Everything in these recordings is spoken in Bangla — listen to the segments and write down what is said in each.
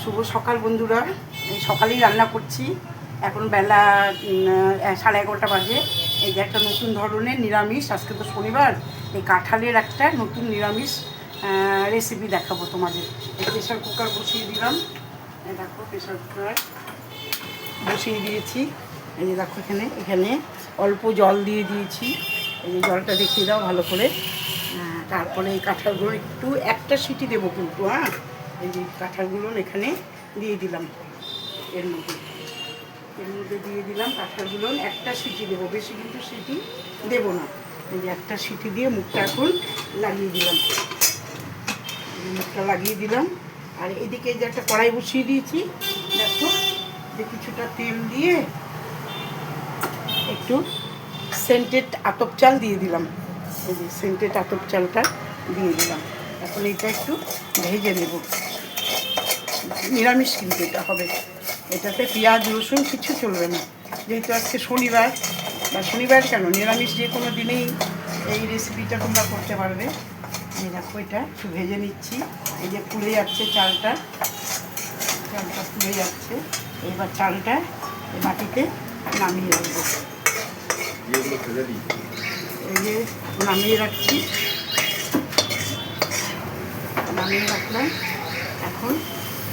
শুভ সকাল বন্ধুরা। এই সকালেই রান্না করছি, এখন বেলা 11:30 বাজে। এই যে একটা নতুন ধরনের নিরামিষ, আজকে তো শনিবার, এই কাঁঠালের একটা নতুন নিরামিষ রেসিপি দেখাবো তোমাদের। এই প্রেশার কুকার বসিয়ে দিলাম, এই দেখো প্রেশার কুকার বসিয়ে দিয়েছি। এই যে দেখো এখানে অল্প জল দিয়ে দিয়েছি, এই যে জলটা দেখিয়ে দাও ভালো করে। তারপরে এই কাঁঠালগুলো একটু একটা সিটি দেবো কিন্তু, এই যে কাঁঠালগুলো এখানে দিয়ে দিলাম, এর মধ্যে দিয়ে দিলাম কাঁঠালগুলো। একটা সিটি দেবো, বেশি কিন্তু সিটি দেবো না। এই যে একটা সিটি দিয়ে মুখটা এখন লাগিয়ে দিলাম, মুখটা লাগিয়ে দিলাম। আর এদিকে যে একটা কড়াই বসিয়ে দিয়েছি, দেখো যে কিছুটা তেল দিয়ে একটু সেন্টেড আতপ চাল দিয়ে দিলাম। এই যে সেন্টেড আতপ চালটা দিয়ে দিলাম। এখন এটা একটু ভেজে নেব। নিরামিষ কিন্তু এটা হবে, এটাতে পেঁয়াজ রসুন কিছু চলবে না, যেহেতু আজকে শনিবার, বা শনিবার কেন, নিরামিষ যে কোনো দিনেই এই রেসিপিটা তোমরা করতে পারবে। এই দেখো এটা একটু ভেজে নিচ্ছি। এই যে ফুলে যাচ্ছে চালটা ফুলে যাচ্ছে। এবার চালটা বাটিতে নামিয়ে রাখবো, এই যে নামিয়ে রাখছি, নামিয়ে রাখলাম। এখন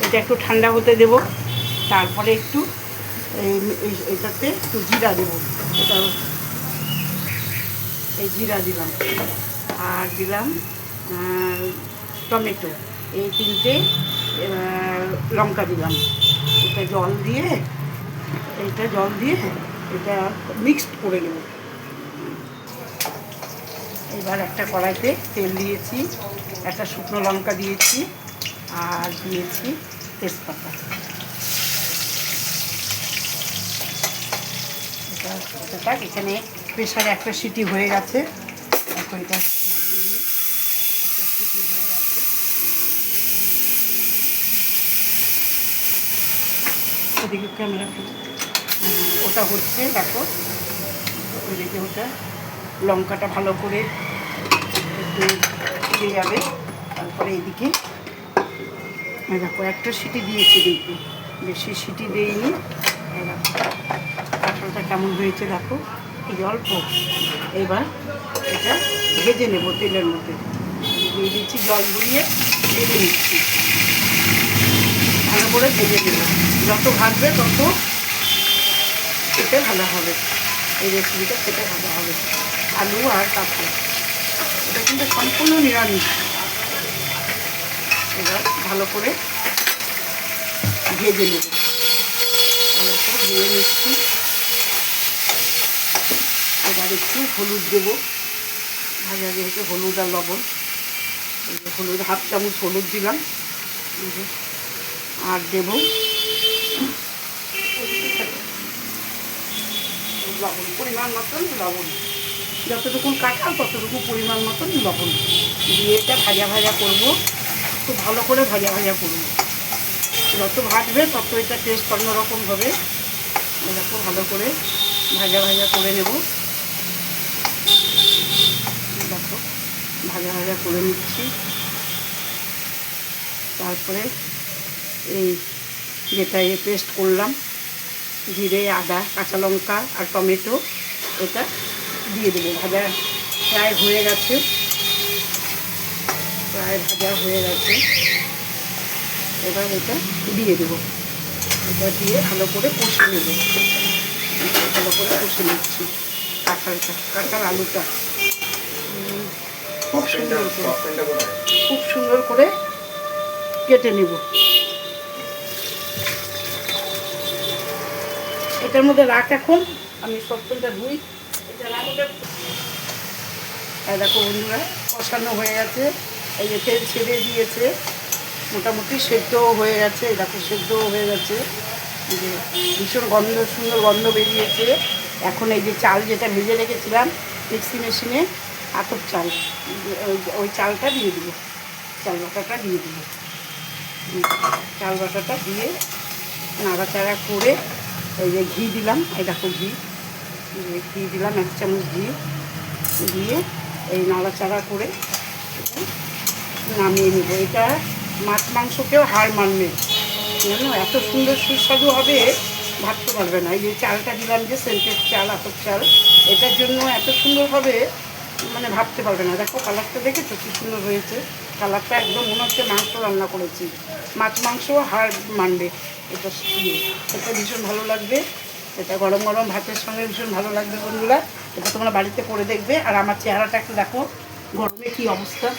এটা একটু ঠান্ডা হতে দেব, তারপরে একটু এটাতে একটু জিরা দেবো। এটা এই জিরা দিলাম, আর দিলাম টমেটো, এই তিনটে লঙ্কা দিলাম। এটা জল দিয়ে এটা মিক্সড করে নেব। এবার একটা কড়াইতে তেল দিয়েছি, একটা শুকনো লঙ্কা দিয়েছি, আর দিয়েছি তেজপাতা। এটা এখানে প্রেশারে একটা সিটি হয়ে গেছে, এখন এটা নামিয়ে নিই। একটা সিটি হয়ে গেছে, ওদিকে ক্যামেরা ওটা হচ্ছে, দেখো ওইদিকে ওটা লঙ্কাটা ভালো করে একটু ফুটে যাবে। তারপরে এইদিকে দেখো একটা সিটি দিয়েছি, দেখি বেশি সিটি দিইনি। কাঁঠালটা কেমন হয়েছে দেখো, এই অল্প। এবার এটা ভেজে নেব তেলের মধ্যে, দিয়ে দিচ্ছি জল গুলিয়ে ভেজে নিচ্ছি, ভালো করে ভেজে নেব। যত ভাজবে তত খেতে ভালো হবে, এই রেসিপিটা খেতে ভালো হবে। আলু আর কাঁঠাল, এটা কিন্তু সম্পূর্ণ নিরামিষ। এবার ভালো করে ভেজে নেব, ভালো করে ভেজে নিচ্ছি। এবার একটু হলুদ দেবো, ভাজা যেহেতু হলুদ আর লবণ, এই যে হলুদ 1/2 চামচ হলুদ দিলাম। আর দেবো লবণ, পরিমাণ মতন লবণ, যতটুকু কাঁঠাল ততটুকু পরিমাণ মতন লবণ দিয়ে এটা ভাজা করবো, খুব ভালো করে ভাজা করবো। যত ভাজবে তত এটা টেস্ট অন্যরকম হবে। দেখো ভালো করে ভাজা করে নেব, দেখো ভাজা করে নিচ্ছি। তারপরে এই যেটা পেস্ট করলাম, জিরে আদা কাঁচা লঙ্কা আর টমেটো, এটা দিয়ে দেবো। ভাজা প্রায় হয়ে গেছে, এবার এটা দিয়ে দেবো। এটা দিয়ে ভালো করে কষে নেব, ভালো করে কষে নিচ্ছি কাঁঠাল আলুটা খুব সুন্দর করে কেটে নেব। এটার মধ্যে রাখ, এখন আমি সবটা ধুই। এটা দেখো বন্ধুরা, কষানো হয়ে গেছে, এই যে তেল ছেড়ে দিয়েছে, মোটামুটি সেদ্ধও হয়ে গেছে। দেখো সেদ্ধও হয়ে গেছে, যে ভীষণ সুন্দর গন্ধ বেরিয়েছে। এখন এই যে চাল যেটা ভেজে রেখেছিলাম মিক্সি মেশিনে, আতপ চাল, ওই চালটা দিয়ে দেবো, চাল বাটাটা দিয়ে দেবো। চাল বাটাটা দিয়ে নাড়াচাড়া করে, এই যে ঘি দিলাম, এই দেখো ঘি দিলাম, 1 চামচ ঘি দিয়ে এই নাড়াচাড়া করে নামিয়ে নেব। এটা মাছ মাংসকেও হার মানবে, জানো এত সুন্দর সুস্বাদু হবে ভাবতে পারবে না। এই যে চালটা দিলাম, যে সেন্টেড চাল, আতপ চাল, এটার জন্য এত সুন্দর হবে মানে ভাবতে পারবে না। দেখো কালারটা দেখেছো কী সুন্দর হয়েছে, কালারটা একদম মনে হচ্ছে মাংস রান্না করেছি, মাছ মাংস হাড় মানবে। এটা এটা ভীষণ ভালো লাগবে, এটা গরম গরম ভাতের সঙ্গে ভীষণ ভালো লাগবে বন্ধুরা। এটা তোমরা বাড়িতে করে দেখবে। আর আমার চেহারাটা একটু দেখো, গরমে কী অবস্থা।